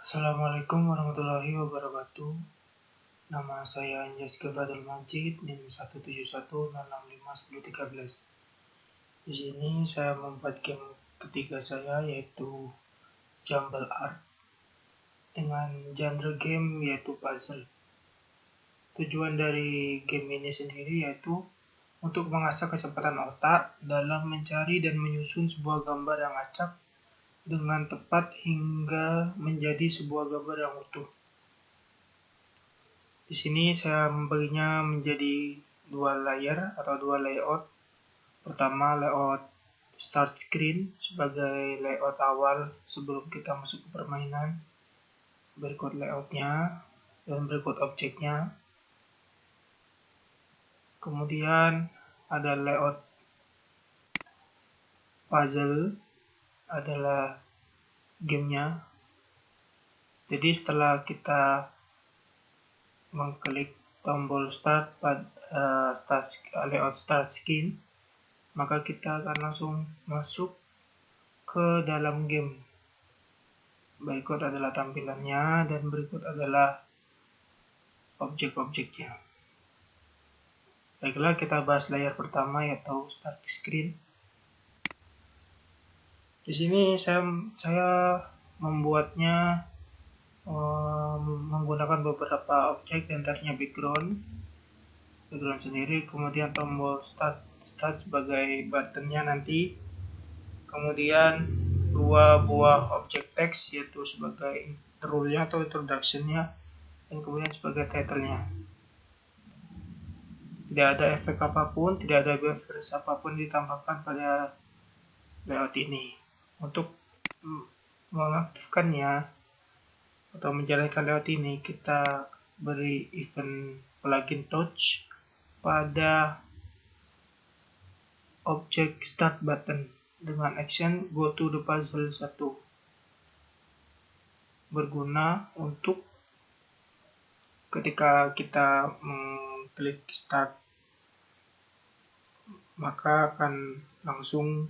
Assalamualaikum warahmatullahi wabarakatuh. Nama saya Anjas Gafadul Majid, NIM 17106510313. Di sini saya membuat game ketiga saya, yaitu Jumble Art dengan genre game yaitu puzzle. Tujuan dari game ini sendiri yaitu untuk mengasah kecepatan otak dalam mencari dan menyusun sebuah gambar yang acak dengan tepat hingga menjadi sebuah gambar yang utuh. Di sini saya membaginya menjadi dua layer atau dua layout. Pertama, layout start screen sebagai layout awal sebelum kita masuk ke permainan. Berikut layoutnya dan berikut objeknya. Kemudian ada layout puzzle, adalah gamenya. Jadi setelah kita mengklik tombol start pada layout start screen, maka kita akan langsung masuk ke dalam game. Berikut adalah tampilannya dan berikut adalah objek-objeknya. Baiklah, kita bahas layer pertama yaitu start screen. Di sini saya membuatnya menggunakan beberapa objek, diantaranya background sendiri, kemudian tombol start sebagai buttonnya nanti, kemudian dua buah objek teks yaitu sebagai intro-nya atau introduction-nya, dan kemudian sebagai title-nya. Tidak ada efek apapun, tidak ada buffers apapun ditambahkan pada layout ini. Untuk mengaktifkannya atau menjalankan layout ini, kita beri event plugin touch pada objek start button dengan action go to the puzzle 1, berguna untuk ketika kita mengklik start maka akan langsung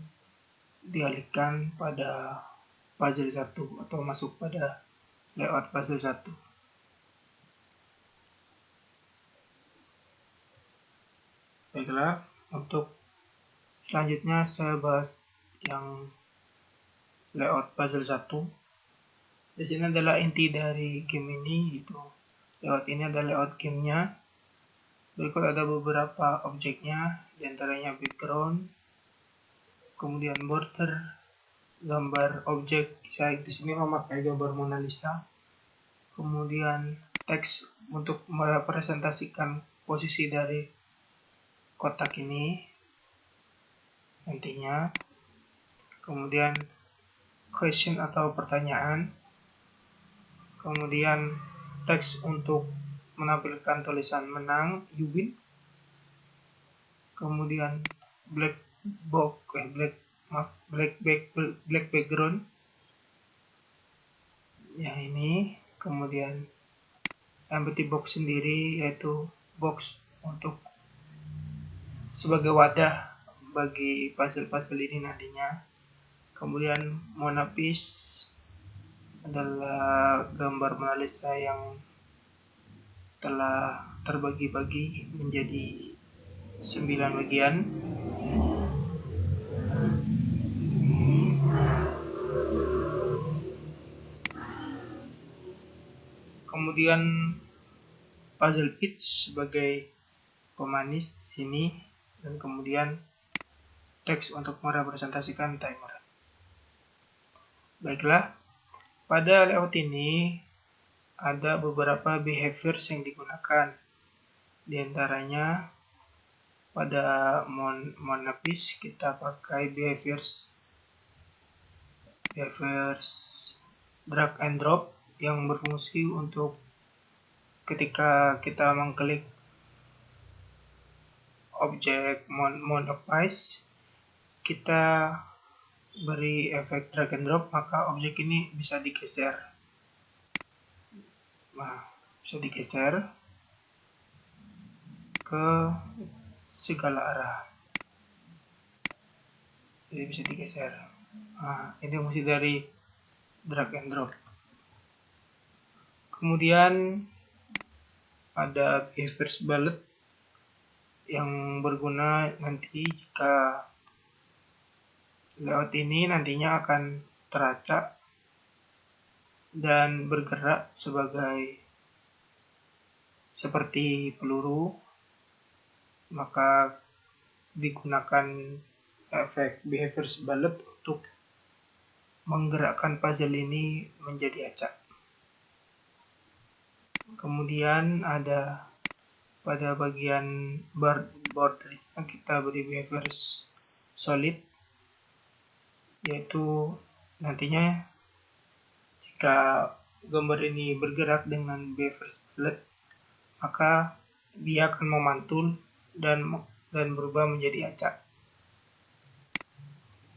dialihkan pada puzzle 1 atau masuk pada layout puzzle 1. Baiklah, untuk selanjutnya saya bahas yang layout puzzle 1. Di sini adalah inti dari game ini, yaitu layout ini adalah layout gamenya. Berikut ada beberapa objeknya, diantaranya background, kemudian border, gambar objek. Saya di sini memakai gambar Mona Lisa. Kemudian teks untuk merepresentasikan posisi dari kotak ini nantinya. Kemudian question atau pertanyaan. Kemudian teks untuk menampilkan tulisan menang, you win. Kemudian black background yang ini. Kemudian empty box sendiri, yaitu box untuk sebagai wadah bagi puzzle-puzzle ini nantinya. Kemudian Mona Piece adalah gambar Mona Lisa yang telah terbagi-bagi menjadi 9 bagian. Kemudian puzzle pitch sebagai pemanis di sini, dan kemudian teks untuk merepresentasikan timer. Baiklah, pada layout ini ada beberapa behaviors yang digunakan. Di antaranya pada Mona Piece kita pakai behaviors drag and drop yang berfungsi untuk ketika kita mengklik objek Mona Piece, kita beri efek drag and drop, maka objek ini bisa digeser. Bisa digeser ke segala arah. Jadi bisa digeser. Ini fungsi dari drag and drop. Kemudian ada behaviors bullet yang berguna nanti jika layout ini nantinya akan teracak dan bergerak seperti peluru, maka digunakan efek behaviors bullet untuk menggerakkan puzzle ini menjadi acak. Kemudian ada pada bagian bordernya kita beri behaviors solid, yaitu nantinya jika gambar ini bergerak dengan behaviors bullet, maka dia akan memantul dan berubah menjadi acak.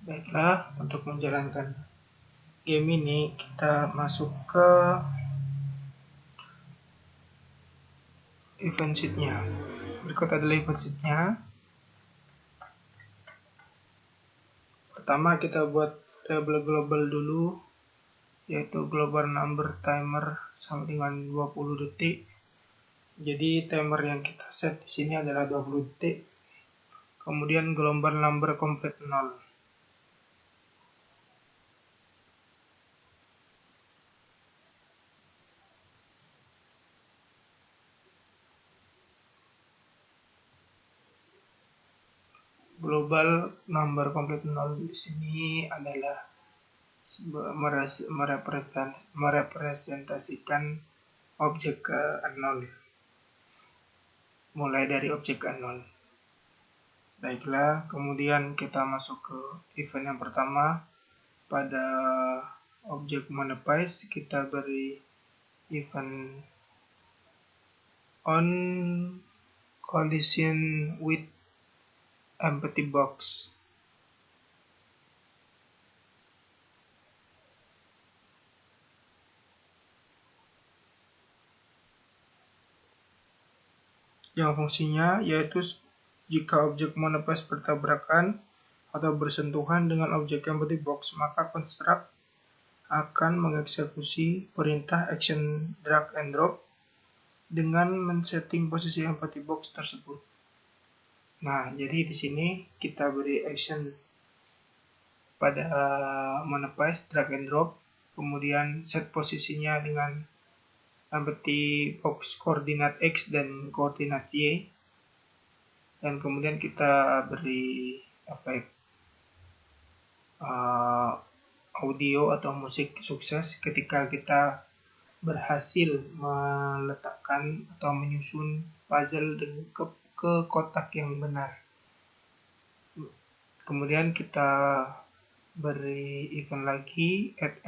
Baiklah, untuk menjalankan game ini kita masuk ke event sheet-nya. Berikut adalah event sheet-nya. Pertama kita buat variable global dulu, yaitu global number timer sama dengan 20 detik. Jadi timer yang kita set di sini adalah 20 detik. Kemudian global number complete 0. Global number complete 0 di sini adalah merepresentasikan objek ke 0, mulai dari objek ke 0. Baiklah, kemudian kita masuk ke event yang pertama. Pada objek monopiece kita beri event on collision with empty box. Yang fungsinya yaitu jika objek monopiece bertabrakan atau bersentuhan dengan objek empty box, maka construct akan mengeksekusi perintah action drag and drop dengan men-setting posisi empty box tersebut. Nah, jadi di sini kita beri action pada monopiece drag and drop, kemudian set posisinya dengan empty box koordinat X dan koordinat Y, dan kemudian kita beri efek audio atau musik sukses ketika kita berhasil meletakkan atau menyusun puzzle ke kotak yang benar. Kemudian kita beri event lagi add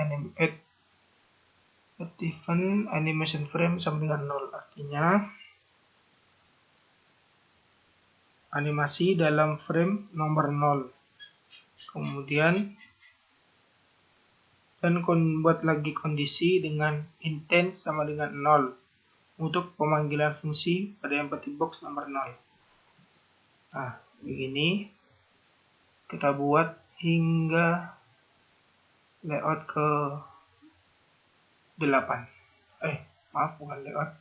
event animation frame sama dengan 0, artinya animasi dalam frame nomor 0. Kemudian dan buat lagi kondisi dengan intense sama dengan 0 untuk pemanggilan fungsi pada empty box nomor 0. Nah, begini kita buat hingga layout ke 8. Bukan layout.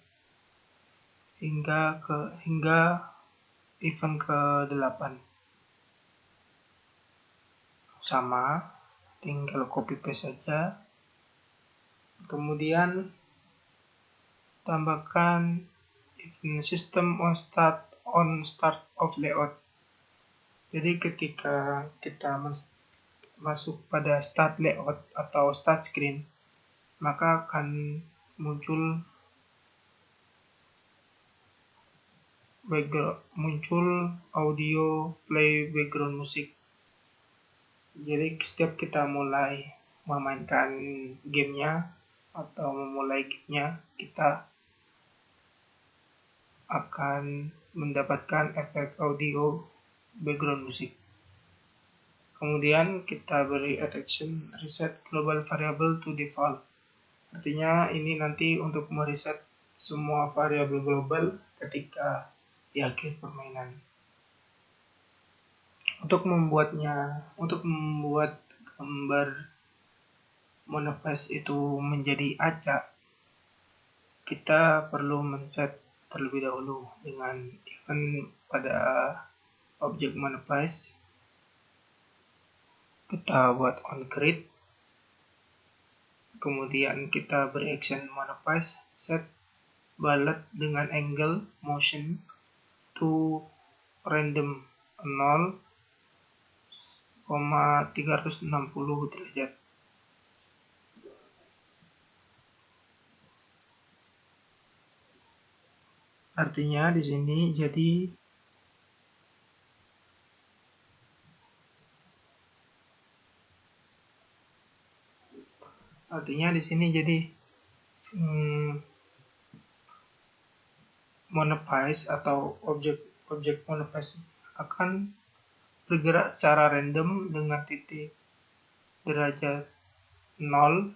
Hingga event ke 8. Sama, tinggal copy paste saja. Kemudian tambahkan event system on start of layout. Jadi ketika kita masuk pada start layout atau start screen, maka akan muncul audio play background musik. Jadi setiap kita mulai memainkan gamenya atau memulai gamenya, kita akan mendapatkan efek audio background musik. Kemudian kita beri add action reset global variable to default. Artinya ini nanti untuk mereset semua variabel global ketika di akhir permainan. Untuk membuat gambar monopiece itu menjadi acak, kita perlu men-set terlebih dahulu dengan event pada objek manifest. Kita buat onCreate, kemudian kita beri action manifest set bullet dengan angle motion to random 0,360 derajat. Artinya di sini jadi manifest atau objek manifest akan bergerak secara random dengan titik derajat 0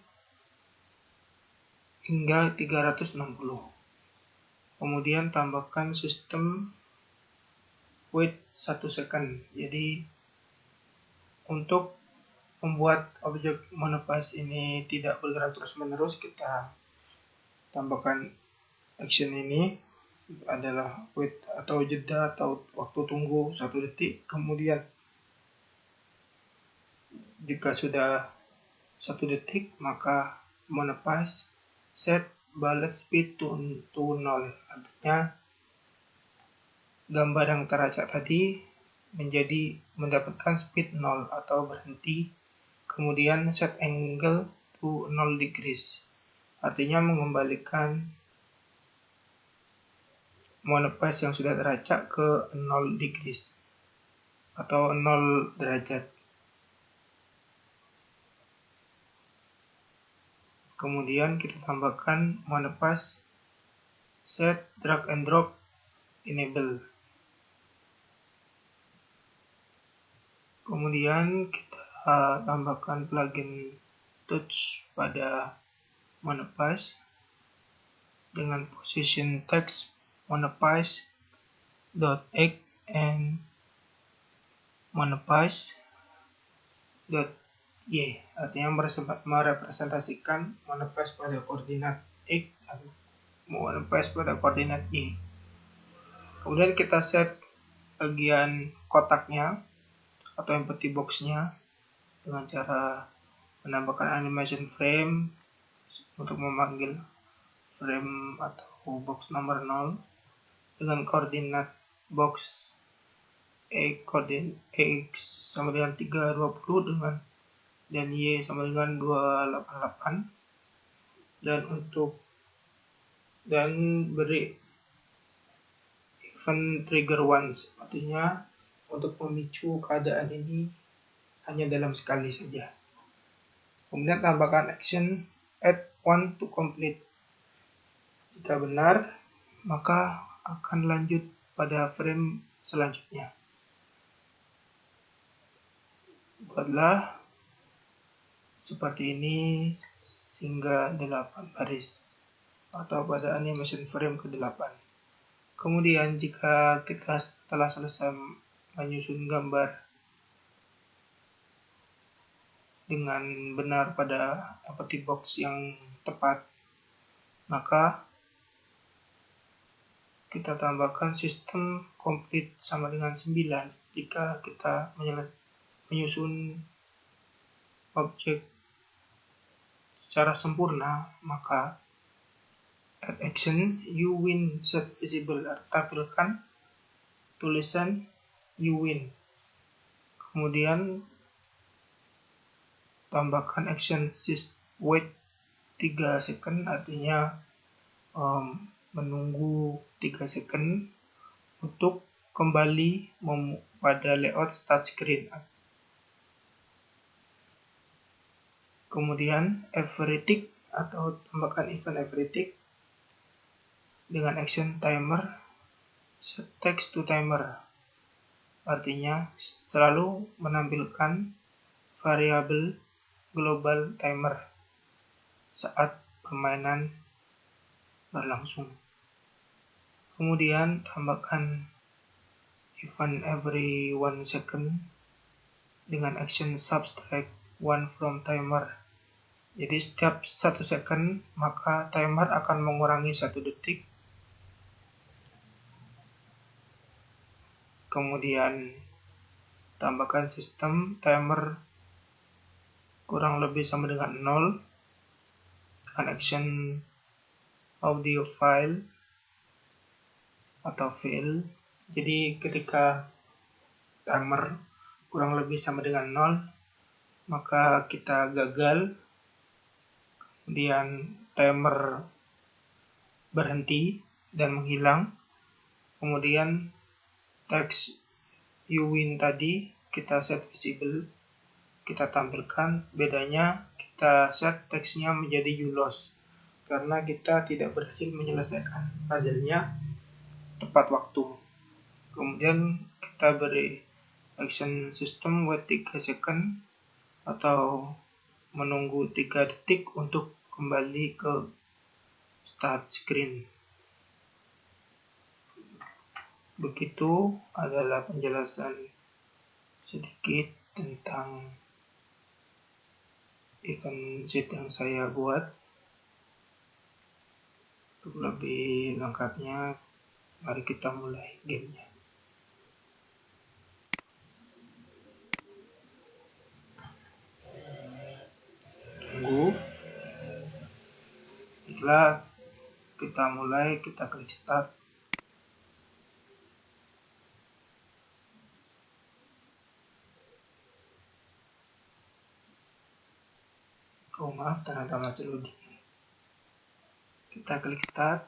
hingga 360. Kemudian tambahkan sistem wait 1 second. Jadi untuk membuat objek manifest ini tidak bergerak terus-menerus, kita tambahkan action ini adalah wait atau jeda atau waktu tunggu 1 detik. Kemudian jika sudah 1 detik, maka manifest set bullet speed to 0. Artinya gambar yang teracak tadi mendapatkan speed 0 atau berhenti. Kemudian set angle to 0 degrees. Artinya mengembalikan manifest yang sudah teracak ke 0 degrees atau 0 derajat. Kemudian kita tambahkan manifest set drag and drop enable. Kemudian kita tambahkan plugin touch pada manifest dengan position text manifest .x and manifest .y, artinya merepresentasikan manifest pada koordinat x dan manifest pada koordinat y. Kemudian kita set bagian kotaknya atau empty box-nya dengan cara menambahkan animation frame untuk memanggil frame atau box nomor 0 dengan koordinat box koordinat x sama dengan 320 dan y sama dengan 288, dan beri event trigger once, artinya untuk memicu keadaan ini hanya dalam sekali saja. Kemudian tambahkan action add one to complete. Jika benar, maka akan lanjut pada frame selanjutnya. Buatlah seperti ini hingga 8 baris atau pada animation frame ke-8. Kemudian jika kita telah selesai menyusun gambar dengan benar pada empty box yang tepat, maka kita tambahkan sistem complete sama dengan 9. Jika kita menyusun objek secara sempurna, maka add action you win set visible, tampilkan tulisan you win. Kemudian tambahkan action wait 3 second, artinya menunggu 3 second untuk kembali pada layout start screen. Kemudian everytick atau tambahkan event everytick dengan action timer set text to timer, artinya selalu menampilkan variabel global timer saat permainan berlangsung. Kemudian tambahkan event every 1 second dengan action subtract 1 from timer, Jadi setiap 1 second maka timer akan mengurangi 1 detik. Kemudian tambahkan sistem timer kurang lebih sama dengan 0. Connection audio file atau fail. Jadi ketika timer kurang lebih sama dengan 0, maka kita gagal. Kemudian timer berhenti dan menghilang. Kemudian teks you win tadi kita set visible, kita tampilkan. Bedanya kita set teksnya menjadi you lost karena kita tidak berhasil menyelesaikan puzzle-nya tepat waktu. Kemudian kita beri action system wait 3 second atau menunggu 3 detik untuk kembali ke start screen. Begitu adalah penjelasan sedikit tentang event sheet yang saya buat. Untuk lebih lengkapnya, mari kita mulai gamenya. Tunggu. Setelah kita mulai, kita klik start. Oh maaf, ternyata masih loading. Kita klik start,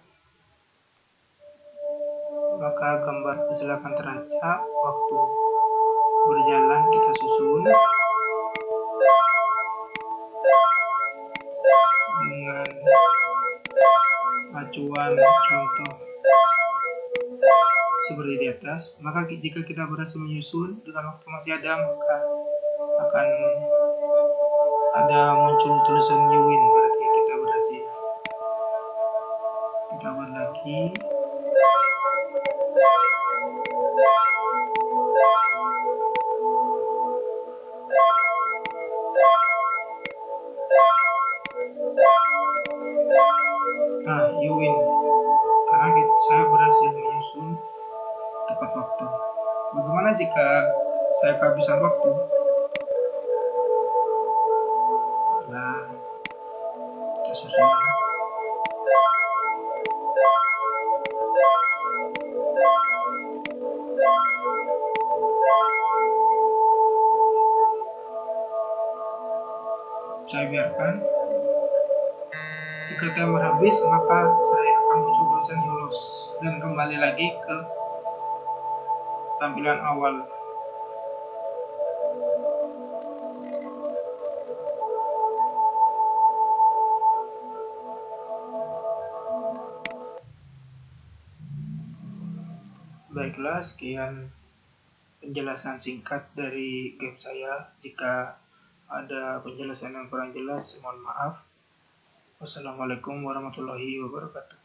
maka gambar puzzle akan teracak. Waktu berjalan kita susun dengan acuan contoh seperti di atas. Maka jika kita berhasil menyusun dengan waktu masih ada, maka akan ada muncul tulisan you win, berarti kita berhasil. Kita buat lagi. Nah, you win karena saya berhasil menyusun tepat waktu. Bagaimana jika saya kehabisan waktu? Nah, kita susun. Saya biarkan. Jika timer habis, maka saya akan muncul tulisan you lost dan kembali lagi ke tampilan awal. Baiklah, sekian penjelasan singkat dari game saya. Jika ada penjelasan yang kurang jelas, mohon maaf. Wassalamualaikum warahmatullahi wabarakatuh.